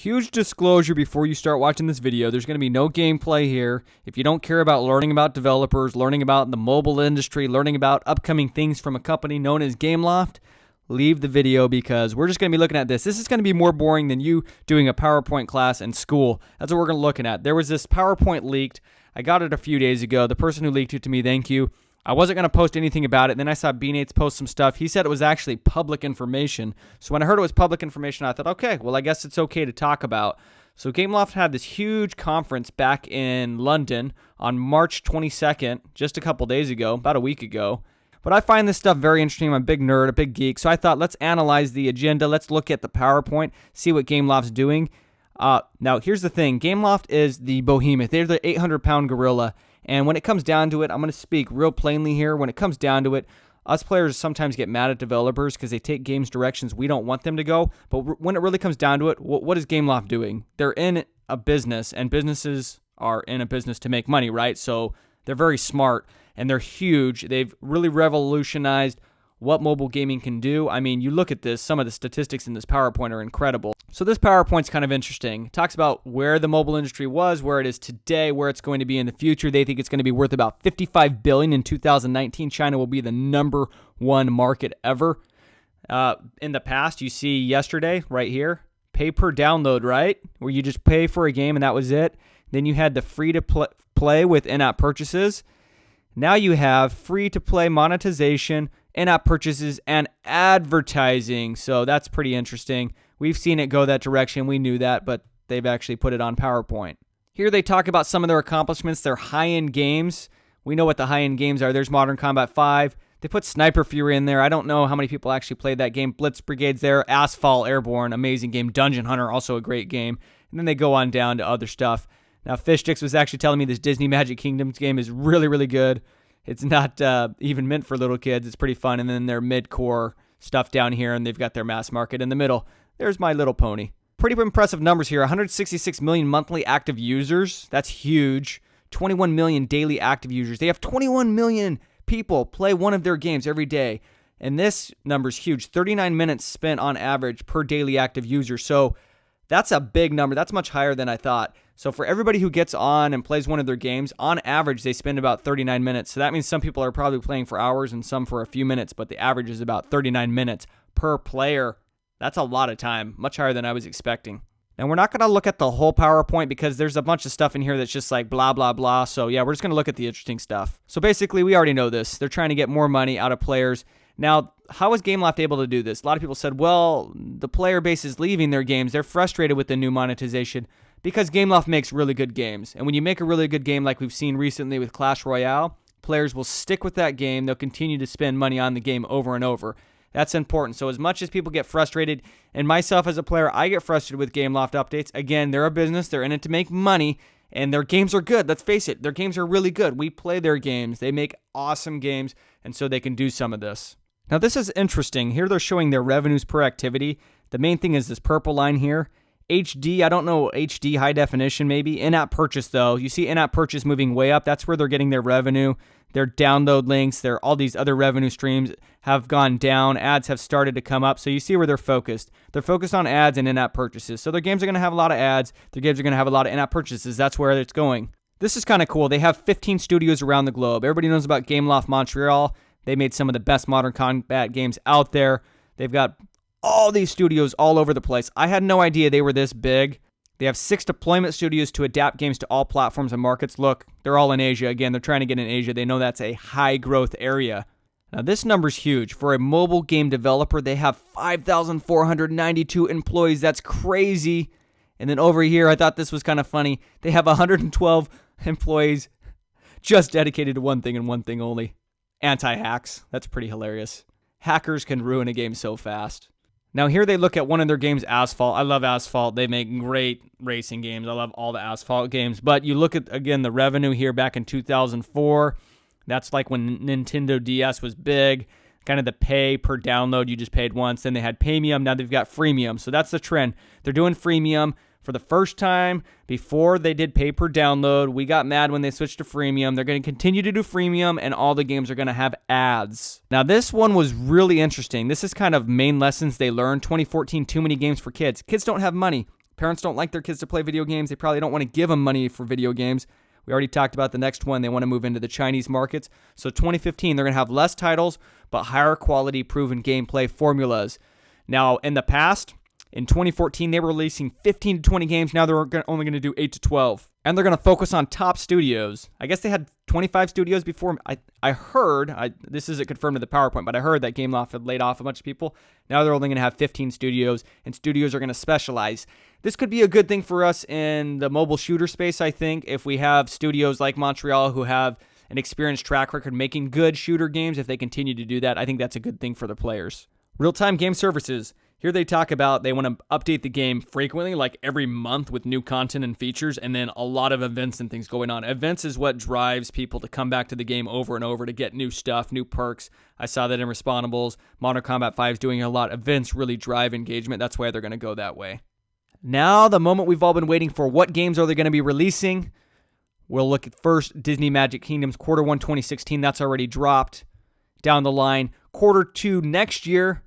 Huge disclosure before you start watching this video. There's going to be no gameplay here. If you don't care about learning about developers, learning about the mobile industry, learning about upcoming things from a company known as Gameloft, leave the video because we're just going to be looking at this. This is going to be more boring than you doing a PowerPoint class in school. That's what we're going to be looking at. There was this PowerPoint leaked. I got it a few days ago. The person who leaked it to me, thank you. I wasn't going to post anything about it. Then I saw B-Nates post some stuff. He said it was actually public information. So when I heard it was public information, I thought, okay, well, I guess it's okay to talk about. So Gameloft had this huge conference back in London on March 22nd, just a couple days ago, about a week ago. But I find this stuff very interesting. I'm a big nerd, a big geek. So I thought, let's analyze the agenda. Let's look at the PowerPoint, see what Gameloft's doing. Now, here's the thing. Gameloft is the behemoth. They're the 800-pound gorilla. And when it comes down to it, I'm going to speak real plainly here. When it comes down to it, us players sometimes get mad at developers because they take games directions we don't want them to go. But when it really comes down to it, what is Gameloft doing? They're in a business, and businesses are in a business to make money, right? So they're very smart, and they're huge. They've really revolutionized what mobile gaming can do. I mean, you look at this, some of the statistics in this PowerPoint are incredible. So this PowerPoint's kind of interesting. It talks about where the mobile industry was, where it is today, where it's going to be in the future. They think it's going to be worth about $55 billion in 2019. China will be the number one market ever. In the past, you see yesterday, right here, pay per download, right? Where you just pay for a game and that was it. Then you had the free-to-play with in-app purchases. Now you have free-to-play monetization, in-app purchases, and advertising. So that's pretty interesting. We've seen it go that direction. We knew that, but they've actually put it on PowerPoint. Here they talk about some of their accomplishments, their high-end games. We know what the high-end games are. There's Modern Combat 5. They put Sniper Fury in there. I don't know how many people actually played that game. Blitz Brigade's there. Asphalt Airborne, amazing game. Dungeon Hunter, also a great game. And then they go on down to other stuff. Now, Fishdicks was actually telling me this Disney Magic Kingdoms game is really, really good. It's not even meant for little kids. It's pretty fun. And then their mid-core stuff down here, and they've got their mass market in the middle. There's My Little Pony. Pretty impressive numbers here. 166 million monthly active users. That's huge. 21 million daily active users. They have 21 million people play one of their games every day. And this number's huge. 39 minutes spent on average per daily active user. So that's a big number. That's much higher than I thought. So for everybody who gets on and plays one of their games, on average, they spend about 39 minutes. So that means some people are probably playing for hours and some for a few minutes, but the average is about 39 minutes per player. That's a lot of time, much higher than I was expecting. And we're not going to look at the whole PowerPoint because there's a bunch of stuff in here that's just like blah, blah, blah. So yeah, we're just going to look at the interesting stuff. So basically, we already know this. They're trying to get more money out of players. Now, how is Gameloft able to do this? A lot of people said, well, the player base is leaving their games. They're frustrated with the new monetization because Gameloft makes really good games. And when you make a really good game like we've seen recently with Clash Royale, players will stick with that game. They'll continue to spend money on the game over and over. That's important. So as much as people get frustrated, and myself as a player, I get frustrated with Gameloft updates. Again, they're a business. They're in it to make money, and their games are good. Let's face it. Their games are really good. We play their games. They make awesome games, and so they can do some of this. Now, this is interesting. Here they're showing their revenues per activity. The main thing is this purple line here. HD, I don't know, HD, high definition maybe. In-app purchase, though. You see in-app purchase moving way up. That's where they're getting their revenue. Their download links, all these other revenue streams have gone down. Ads have started to come up. So you see where they're focused. They're focused on ads and in-app purchases. So their games are going to have a lot of ads. Their games are going to have a lot of in-app purchases. That's where it's going. This is kind of cool. They have 15 studios around the globe. Everybody knows about Gameloft Montreal. They made some of the best Modern Combat games out there. They've got all these studios all over the place. I had no idea they were this big. They have 6 deployment studios to adapt games to all platforms and markets. Look, they're all in Asia. Again, they're trying to get in Asia. They know that's a high growth area. Now, this number's huge. For a mobile game developer, they have 5,492 employees. That's crazy. And then over here, I thought this was kind of funny. They have 112 employees just dedicated to one thing and one thing only. Anti-hacks. That's pretty hilarious. Hackers can ruin a game so fast. Now here they look at one of their games, Asphalt. I love Asphalt. They make great racing games. I love all the Asphalt games. But you look at, again, the revenue here back in 2004. That's like when Nintendo DS was big. Kind of the pay per download. You just paid once. Then they had Paymium. Now they've got Freemium. So that's the trend. They're doing Freemium. For the first time, before they did pay per download, we got mad when they switched to freemium. They're going to continue to do freemium, and all the games are going to have ads. Now, this one was really interesting. This is kind of main lessons they learned. 2014, too many games for kids. Kids don't have money. Parents don't like their kids to play video games. They probably don't want to give them money for video games. We already talked about the next one. They want to move into the Chinese markets. So 2015, they're going to have less titles, but higher quality proven gameplay formulas. Now, in the past, in 2014, they were releasing 15 to 20 games. Now they're only going to do 8 to 12. And they're going to focus on top studios. I guess they had 25 studios before. I heard, this isn't confirmed in the PowerPoint, but I heard that Gameloft had laid off a bunch of people. Now they're only going to have 15 studios, and studios are going to specialize. This could be a good thing for us in the mobile shooter space, I think, if we have studios like Montreal who have an experienced track record making good shooter games. If they continue to do that, I think that's a good thing for the players. Real-time game services. Here they talk about they want to update the game frequently, like every month with new content and features, and then a lot of events and things going on. Events is what drives people to come back to the game over and over to get new stuff, new perks. I saw that in Respawnables. Modern Combat 5 is doing a lot. Events really drive engagement. That's why they're going to go that way. Now, the moment we've all been waiting for. What games are they going to be releasing? We'll look at first Disney Magic Kingdoms Q1 2016. That's already dropped. Down the line, Q2 next year.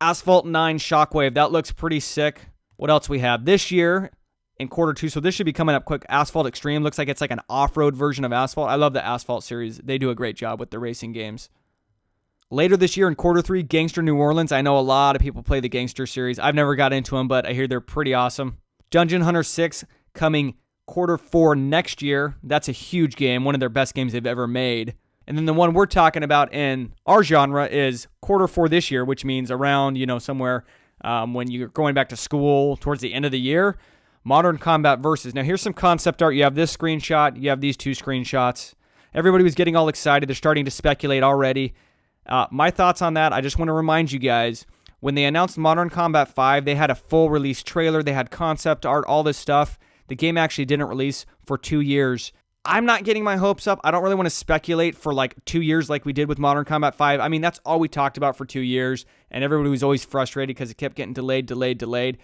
Asphalt 9 Shockwave. That looks pretty sick. What else we have? This year in Q2, so this should be coming up quick. Asphalt Extreme. Looks like it's like an off-road version of Asphalt. I love the Asphalt series. They do a great job with the racing games. Later this year in Q3, Gangster New Orleans. I know a lot of people play the Gangster series. I've never got into them, but I hear they're pretty awesome. Dungeon Hunter 6 coming Q4 next year. That's a huge game. One of their best games they've ever made. And then the one we're talking about in our genre is Q4 this year, which means around, somewhere when you're going back to school towards the end of the year. Modern Combat Versus. Now, here's some concept art. You have this screenshot. You have these two screenshots. Everybody was getting all excited. They're starting to speculate already. My thoughts on that, I just want to remind you guys, when they announced Modern Combat 5, they had a full release trailer. They had concept art, all this stuff. The game actually didn't release for 2 years. I'm not getting my hopes up. I don't really want to speculate for like 2 years like we did with Modern Combat 5. I mean, that's all we talked about for 2 years, and everybody was always frustrated because it kept getting delayed.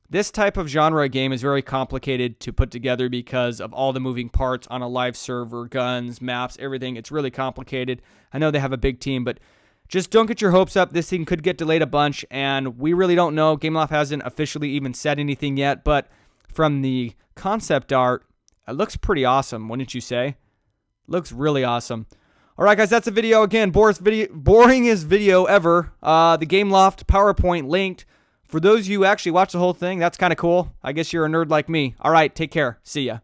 This type of genre game is very complicated to put together because of all the moving parts on a live server, guns, maps, everything. It's really complicated. I know they have a big team, but just don't get your hopes up. This thing could get delayed a bunch, and we really don't know. Gameloft hasn't officially even said anything yet, but from the concept art, it looks pretty awesome, wouldn't you say? Looks really awesome. All right, guys, that's a video. Again, boringest video ever. The Gameloft PowerPoint linked. For those of you who actually watch the whole thing, that's kind of cool. I guess you're a nerd like me. All right, take care. See ya.